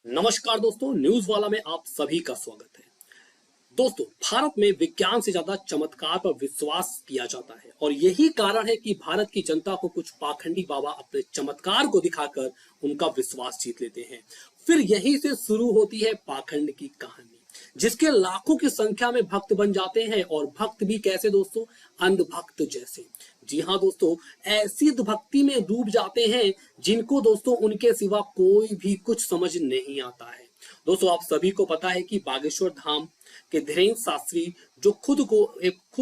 नमस्कार दोस्तों, न्यूज वाला में आप सभी का स्वागत है। दोस्तों, भारत में विज्ञान से ज्यादा चमत्कार पर विश्वास किया जाता है और यही कारण है कि भारत की जनता को कुछ पाखंडी बाबा अपने चमत्कार को दिखाकर उनका विश्वास जीत लेते हैं। फिर यहीं से शुरू होती है पाखंड की कहानी, जिसके लाखों की संख्या में भक्त बन जाते हैं। और भक्त भी कैसे दोस्तों? अंधभक्त जैसे। जी हाँ दोस्तों, ऐसी भक्ति में डूब जाते हैं जिनको दोस्तों उनके सिवा कोई भी कुछ समझ नहीं आता है। दोस्तों, आप सभी को पता है कि बागेश्वर धाम के धीरेन्द्र शास्त्री जो खुद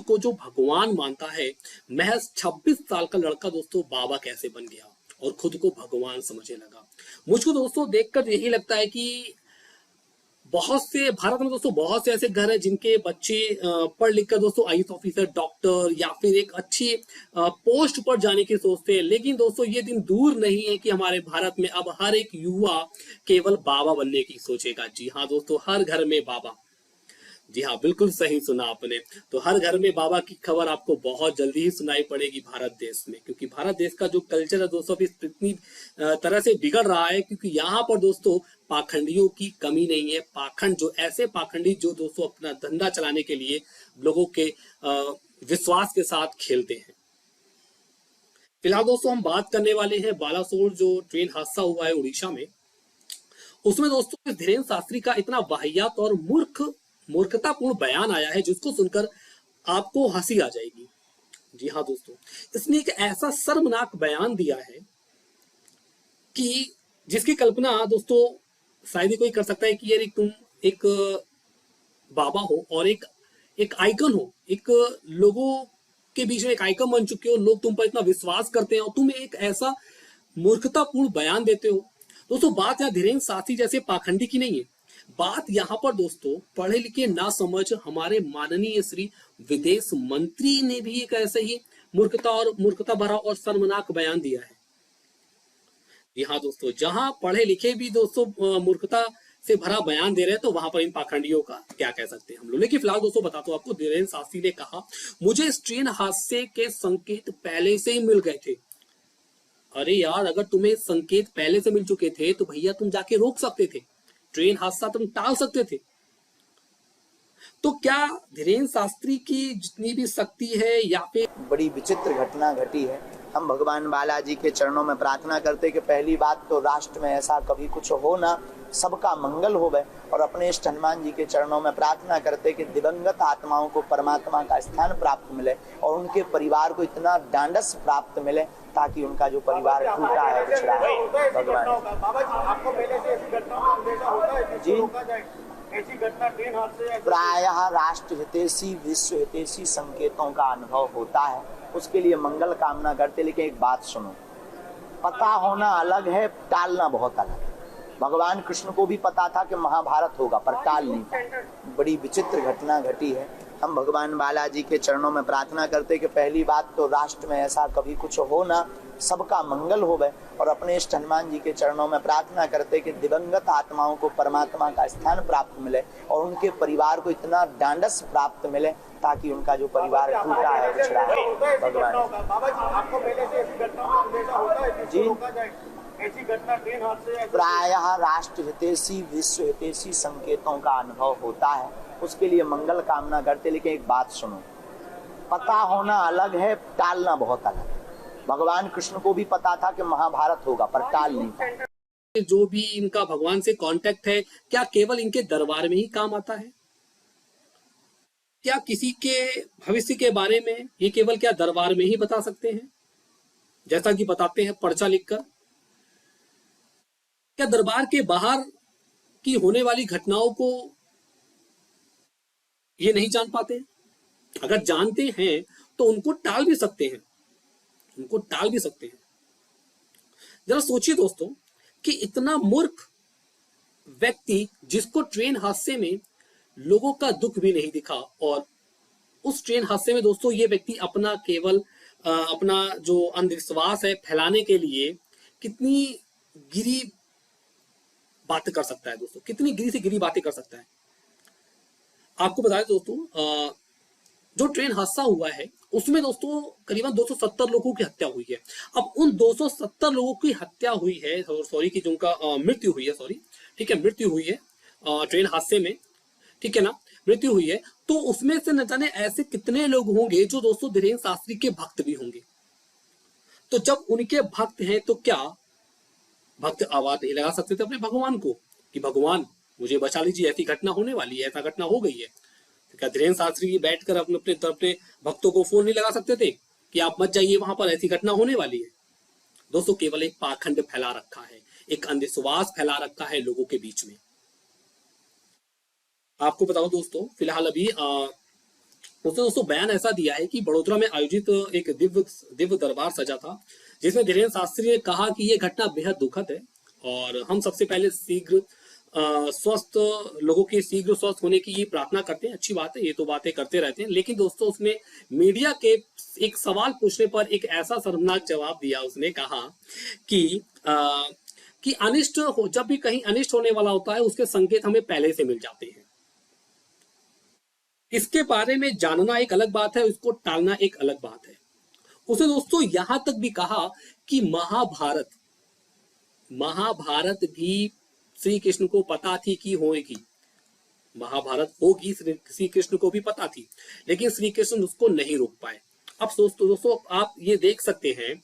को जो भगवान मानता है, महज 26 साल का लड़का दोस्तों बाबा कैसे बन गया और खुद को भगवान समझने लगा। मुझको दोस्तों देखकर यही लगता है कि बहुत से भारत में दोस्तों बहुत से ऐसे घर हैं जिनके बच्चे पढ़ लिख कर दोस्तों आईएएस ऑफिसर, डॉक्टर या फिर एक अच्छी पोस्ट पर जाने की सोचते हैं। लेकिन दोस्तों ये दिन दूर नहीं है कि हमारे भारत में अब हर एक युवा केवल बाबा बनने की सोचेगा। जी हाँ दोस्तों, हर घर में बाबा। जी हाँ, बिल्कुल सही सुना आपने। तो हर घर में बाबा की खबर आपको बहुत जल्दी ही सुनाई पड़ेगी भारत देश में, क्योंकि भारत देश का जो कल्चर है दोस्तों अभी इतनी तरह से बिगड़ रहा है, क्योंकि यहाँ पर दोस्तों पाखंडियों की कमी नहीं है। पाखंड जो ऐसे पाखंडी जो दोस्तों अपना धंधा चलाने के लिए लोगों के विश्वास के साथ खेलते हैं। फिलहाल दोस्तों हम बात करने वाले हैं बालासोर जो ट्रेन हादसा हुआ है उड़ीसा में। उसमें दोस्तों धीरेन्द्र शास्त्री का इतना वाहियात और मूर्खतापूर्ण बयान आया है जिसको सुनकर आपको हंसी आ जाएगी। जी हाँ दोस्तों, इसने एक ऐसा शर्मनाक बयान दिया है कि जिसकी कल्पना दोस्तों शायद ही कोई कर सकता है कि यार तुम एक बाबा हो और एक आइकन हो, एक लोगों के बीच में एक आइकन बन चुके हो, लोग तुम पर इतना विश्वास करते हैं और तुम एक ऐसा मूर्खतापूर्ण बयान देते हो। दोस्तों बात यहाँ धीरेन्द्र शास्त्री जैसे पाखंडी की नहीं है, बात यहाँ पर दोस्तों पढ़े लिखे ना समझ हमारे माननीय श्री विदेश मंत्री ने भी एक ऐसे ही मूर्खता भरा और शर्मनाक बयान दिया है। जी हाँ दोस्तों, जहां पढ़े लिखे भी दोस्तों मूर्खता से भरा बयान दे रहे हैं तो वहां पर इन पाखंडियों का क्या कह सकते हैं हम लोग। लेकिन फिलहाल दोस्तों बताता हूँ आपको, धीरेन्द्र शास्त्री ने कहा मुझे इस ट्रेन हादसे के संकेत पहले से ही मिल गए थे। अरे यार, अगर तुम्हें संकेत पहले से मिल चुके थे तो भैया तुम जाके रोक सकते थे, ट्रेन हादसा तुम टाल सकते थे। तो क्या धीरेन्द्र शास्त्री की जितनी भी शक्ति है या फिर बड़ी विचित्र घटना घटी है। हम भगवान बालाजी के चरणों में प्रार्थना करते कि पहली बात तो राष्ट्र में ऐसा कभी कुछ हो ना, सबका मंगल हो गए। और अपने इष्ट हनुमान जी के चरणों में प्रार्थना करते कि दिवंगत आत्माओं को परमात्मा का स्थान प्राप्त मिले और उनके परिवार को इतना डांडस प्राप्त मिले ताकि उनका जो परिवार टूटा है, बिछड़ा है, भगवान जी ऐसी घटना ट्रेन हादसे प्रायः राष्ट्र हितैषी विश्व हितैषी संकेतों का अनुभव होता है, उसके लिए मंगल कामना करते। लेकिन एक बात सुनो, पता होना अलग है, टालना बहुत अलग है। भगवान कृष्ण को भी पता था कि महाभारत होगा पर टाल नहीं पाए। बड़ी विचित्र घटना घटी है। हम भगवान बालाजी के चरणों में प्रार्थना करते कि पहली बात तो राष्ट्र में ऐसा कभी कुछ हो ना, सबका मंगल हो गए। और अपने इष्ट हनुमान जी के चरणों में प्रार्थना करते कि दिवंगत आत्माओं को परमात्मा का स्थान प्राप्त मिले और उनके परिवार को इतना डांडस प्राप्त मिले ताकि उनका जो परिवार टूटा है, बिछड़ा है, भगवान जी ऐसी घटना ट्रेन हादसे प्रायः राष्ट्र हितैषी विश्व हितैषी संकेतों का अनुभव होता है, उसके लिए मंगल कामना करते। लेकिन एक बात सुनो, पता होना अलग है, टालना बहुत अलग है। भगवान कृष्ण को भी पता था कि महाभारत होगा पर टाल नहीं पाए। जो भी इनका भगवान से कांटेक्ट है, क्या केवल इनके दरबार में ही काम आता है? क्या किसी के भविष्य के बारे में ये केवल क्या दरबार में ही बता सकते हैं, जैसा कि बताते हैं पर्चा लिखकर? क्या दरबार के बाहर की होने वाली घटनाओं को ये नहीं जान पाते? अगर जानते हैं तो उनको टाल भी सकते हैं, उनको टाल भी सकते हैं। जरा सोचिए दोस्तों कि इतना मूर्ख व्यक्ति जिसको ट्रेन हादसे में लोगों का दुख भी नहीं दिखा, और उस ट्रेन हादसे में दोस्तों ये व्यक्ति अपना केवल अपना जो अंधविश्वास है फैलाने के लिए कितनी गिरी बातें कर सकता है दोस्तों, कितनी गिरी से गिरी बातें कर सकता है। आपको बता दें दोस्तों, जो ट्रेन हादसा हुआ है उसमें दोस्तों करीबन 270 लोगों की हत्या हुई है। अब उन 270 लोगों की हत्या हुई है, सॉरी की जो उनका मृत्यु हुई है, सॉरी, ठीक है, मृत्यु हुई है ट्रेन हादसे में, ठीक है ना, मृत्यु हुई है, तो उसमें से न जाने ऐसे कितने लोग होंगे जो दोस्तों धीरेन्द्र शास्त्री के भक्त भी होंगे। तो जब उनके भक्त हैं तो क्या भक्त आवाज नहीं लगा सकते थे अपने भगवान को कि भगवान मुझे बचा लीजिए, ऐसी घटना होने वाली है, ऐसा घटना हो गई है। तो क्या धीरेन्द्र शास्त्री बैठकर अपने भक्तों को फोन नहीं लगा सकते थे कि आप मत जाइए वहां पर, ऐसी घटना होने वाली है। दोस्तों केवल एक पाखंड फैला रखा है, एक अंधविश्वास फैला रखा है लोगों के बीच में। आपको बताऊं दोस्तों, फिलहाल अभी उसने दोस्तों बयान ऐसा दिया है कि बड़ोदरा में आयोजित एक दिव्य दरबार सजा था, जिसमें धीरेन्द्र शास्त्री ने कहा कि यह घटना बेहद दुखद है और हम सबसे पहले शीघ्र स्वस्थ लोगों के शीघ्र स्वस्थ होने की प्रार्थना करते हैं। अच्छी बात है, ये तो बातें करते रहते हैं, लेकिन दोस्तों उसने मीडिया के एक सवाल पूछने पर एक ऐसा शर्मनाक जवाब दिया। उसने कहा कि अनिष्ट हो, जब भी कहीं अनिष्ट होने वाला होता है उसके संकेत हमें पहले से मिल जाते हैं। इसके बारे में जानना एक अलग बात है, इसको टालना एक अलग बात है। उसने दोस्तों यहां तक भी कहा कि महाभारत भी श्री कृष्ण को पता थी कि होगी, महाभारत होगी श्री कृष्ण को भी पता थी, लेकिन श्री कृष्ण उसको नहीं रोक पाए। अब दोस्तों आप ये देख सकते हैं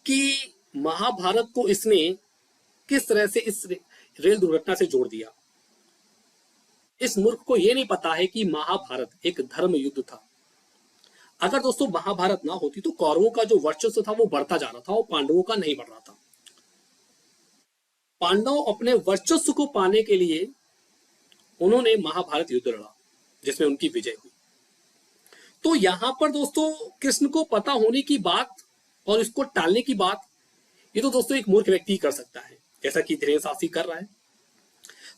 कि महाभारत को इसने किस तरह से इस रेल दुर्घटना से जोड़ दिया। इस मूर्ख को यह नहीं पता है कि महाभारत एक धर्म युद्ध था। अगर दोस्तों महाभारत ना होती तो कौरवों का जो वर्चस्व था वो बढ़ता जा रहा था और पांडवों का नहीं बढ़ रहा था। पांडव अपने वर्चस्व को पाने के लिए उन्होंने महाभारत युद्ध लड़ा, जिसमें उनकी विजय हुई। तो यहां पर दोस्तों कृष्ण को पता होने की बात और इसको टालने की बात, ये तो दोस्तों एक मूर्ख व्यक्ति कर सकता है, जैसा कि धीरेन्द्र शास्त्री कर रहा है।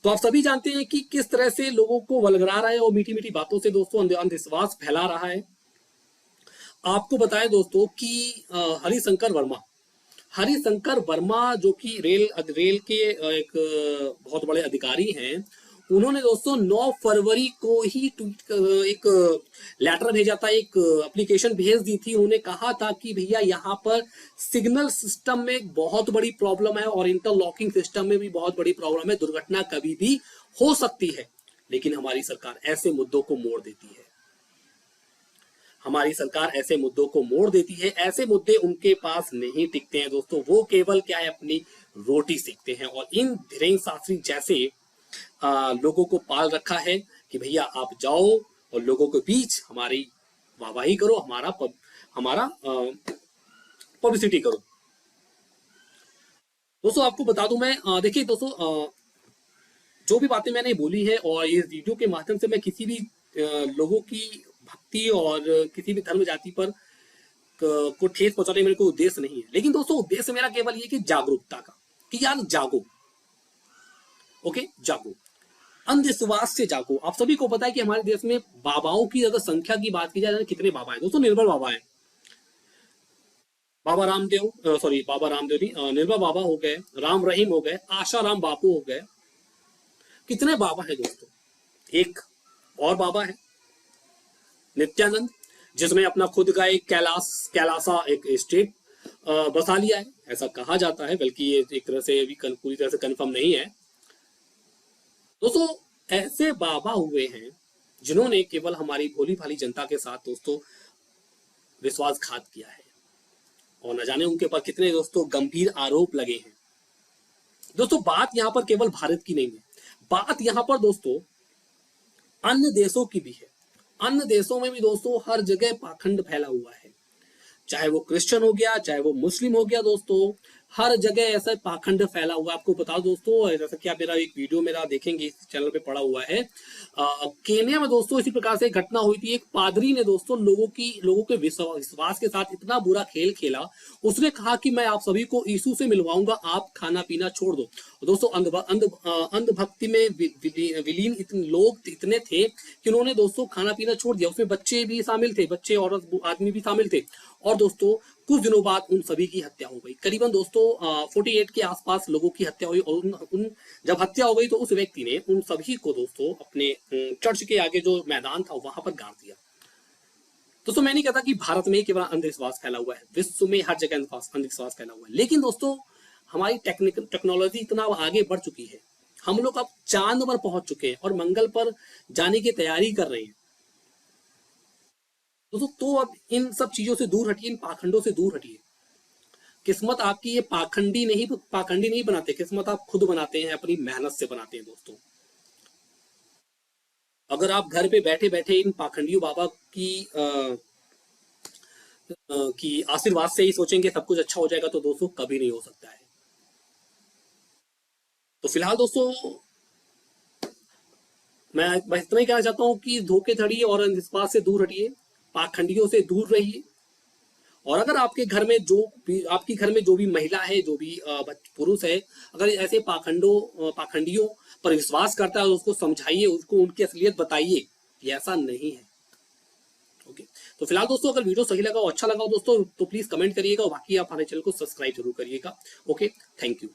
तो आप सभी जानते हैं कि किस तरह से लोगों को वलगड़ा रहा है और मीठी मीठी बातों से दोस्तों अंधविश्वास फैला रहा है। आपको बताएं दोस्तों कि हरिशंकर वर्मा जो कि रेल के एक बहुत बड़े अधिकारी हैं, उन्होंने दोस्तों 9 फरवरी को ही एक लेटर भेजा था, एक एप्लीकेशन भेज दी थी। उन्होंने कहा था कि भैया यहाँ पर सिग्नल सिस्टम में बहुत बड़ी प्रॉब्लम है और इंटरलॉकिंग सिस्टम में भी बहुत बड़ी प्रॉब्लम है, दुर्घटना कभी भी हो सकती है। लेकिन हमारी सरकार ऐसे मुद्दों को मोड़ देती है, ऐसे मुद्दे उनके पास नहीं टिकते हैं दोस्तों। वो केवल क्या है, अपनी रोटी सेकते हैं। और इन धीरेन्द्र शास्त्री जैसे लोगों को पाल रखा है कि भैया आप जाओ और लोगों के बीच हमारी वाहवाही करो, हमारा पब्लिसिटी करो। दोस्तों आपको बता दूं मैं, देखिए दोस्तों, जो भी बातें मैंने बोली है और इस वीडियो के माध्यम से मैं किसी भी लोगों की भक्ति और किसी भी धर्म जाति पर को ठेस पहुंचाने मेरे को उद्देश्य नहीं है। लेकिन दोस्तों उद्देश्य मेरा केवल ये कि जागरूकता का, कि यार जागो, ओके, जागो, अंधविश्वास से जागो। आप सभी को पता है कि हमारे देश में बाबाओं की अगर संख्या की बात की जाए, कितने बाबा हैं दोस्तों? निर्भर बाबा हैं, बाबा रामदेव नहीं, निर्भर बाबा हो गए, राम रहीम हो गए, आशा राम बापू हो गए। कितने बाबा हैं दोस्तों? एक और बाबा है नित्यानंद, जिसमें अपना खुद का एक कैलासा एक स्टेट बसा लिया है, ऐसा कहा जाता है, बल्कि ये एक तरह से अभी पूरी तरह से कंफर्म नहीं है। दोस्तों ऐसे बाबा हुए हैं जिन्होंने केवल हमारी भोली भाली जनता के साथ दोस्तों विश्वासघात किया है, और न जाने उनके ऊपर कितने दोस्तों गंभीर आरोप लगे हैं। दोस्तों बात यहां पर केवल भारत की नहीं है, बात यहां पर दोस्तों अन्य देशों की भी है। अन्य देशों में भी दोस्तों हर जगह पाखंड फैला हुआ है, चाहे वो क्रिश्चियन हो गया, चाहे वो मुस्लिम हो गया, दोस्तों हर जगह ऐसा पाखंड फैला हुआ। आपको बताओ दोस्तों, जैसा कि आप मेरा एक वीडियो मेरा देखेंगे इस चैनल पे पड़ा हुआ है, केन्या में दोस्तों इसी प्रकार से एक घटना हुई थी। एक पादरी ने दोस्तों लोगों के विश्वास के साथ इतना बुरा खेल खेला, उसने कहा कि मैं आप सभी को यीशु से मिलवाऊंगा, आप खाना पीना छोड़ दो। दोस्तों अंधभक्ति में विलीन लोग इतने थे कि उन्होंने दोस्तों खाना पीना छोड़ दिया। उसमें बच्चे भी शामिल थे, बच्चे औरत आदमी भी शामिल थे। और दोस्तों कुछ दिनों बाद उन सभी की हत्या हो गई। करीबन दोस्तों 48 के आसपास लोगों की हत्या हुई। और जब हत्या हो गई तो उस व्यक्ति ने उन सभी को दोस्तों अपने चर्च के आगे जो मैदान था वहां पर गाड़ दिया। दोस्तों मैं नहीं कहता कि भारत में केवल अंधविश्वास फैला हुआ है, विश्व में हर जगह अंधविश्वास फैला हुआ है। लेकिन दोस्तों हमारी टेक्नोलॉजी इतना आगे बढ़ चुकी है हम लोग अब चांद पर पहुंच चुके हैं और मंगल पर जाने की तैयारी कर रहे हैं। तो अब इन सब चीजों से दूर हटिए, इन पाखंडों से दूर हटिए। किस्मत आपकी ये पाखंडी नहीं बनाते, किस्मत आप खुद बनाते हैं, अपनी मेहनत से बनाते हैं दोस्तों। अगर आप घर पे बैठे बैठे इन पाखंडियों बाबा की आशीर्वाद से ही सोचेंगे सब कुछ अच्छा हो जाएगा, तो दोस्तों कभी नहीं हो सकता है। तो फिलहाल दोस्तों मैं बस इतना ही कहना चाहता हूं कि धोखेधड़ी और अंधविश्वास से दूर हटिए, पाखंडियों से दूर रहिए। और अगर आपके घर में जो भी महिला है, जो भी पुरुष है, अगर ऐसे पाखंडियों पर विश्वास करता है तो उसको समझाइए, उसको उनकी असलियत बताइए कि ऐसा नहीं है। ओके, तो फिलहाल दोस्तों अगर वीडियो सही लगा और अच्छा लगा दोस्तों तो प्लीज कमेंट करिएगा, और बाकी आप हमारे चैनल को सब्सक्राइब जरूर करिएगा। Okay, thank you.